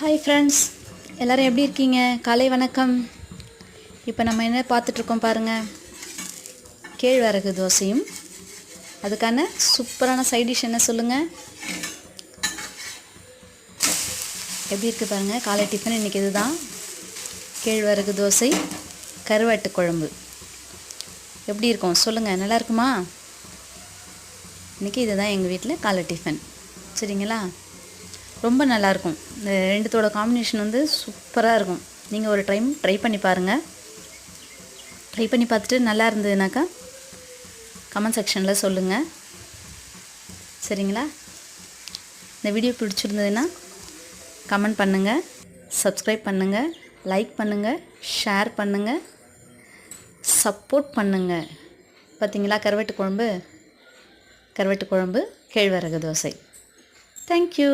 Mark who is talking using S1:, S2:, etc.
S1: Hi friends, எல்லோரும் எப்படி இருக்கீங்க? காலை வணக்கம். இப்போ நம்ம என்ன பார்த்துட்ருக்கோம் பாருங்கள், கேழ்வரகு தோசையும் அதுக்கான சூப்பரான சைட் டிஷ் என்ன சொல்லுங்கள். எப்படி இருக்குது பாருங்கள். காலை டிஃபன் இன்றைக்கி இது தான், கேழ்வரகு தோசை கருவாட்டு குழம்பு. எப்படி இருக்கும் சொல்லுங்கள், நல்லா இருக்குமா? இன்றைக்கி இது தான் எங்கள் வீட்டில் காலை டிஃபன். சரிங்களா? ரொம்ப நல்லாயிருக்கும். இந்த ரெண்டுத்தோட காம்பினேஷன் வந்து சூப்பராக இருக்கும். நீங்கள் ஒரு டைம் ட்ரை பண்ணி பாருங்கள். ட்ரை பண்ணி பார்த்துட்டு நல்லா இருந்ததுனாக்கா கமெண்ட் செக்ஷனில் சொல்லுங்கள். சரிங்களா? இந்த வீடியோ பிடிச்சிருந்ததுன்னா கமெண்ட் பண்ணுங்கள், சப்ஸ்கிரைப் பண்ணுங்கள், லைக் பண்ணுங்கள், ஷேர் பண்ணுங்கள், சப்போர்ட் பண்ணுங்கள். பார்த்தீங்களா, கருவாட்டு குழம்பு கேழ்வரகு தோசை. தேங்க்யூ.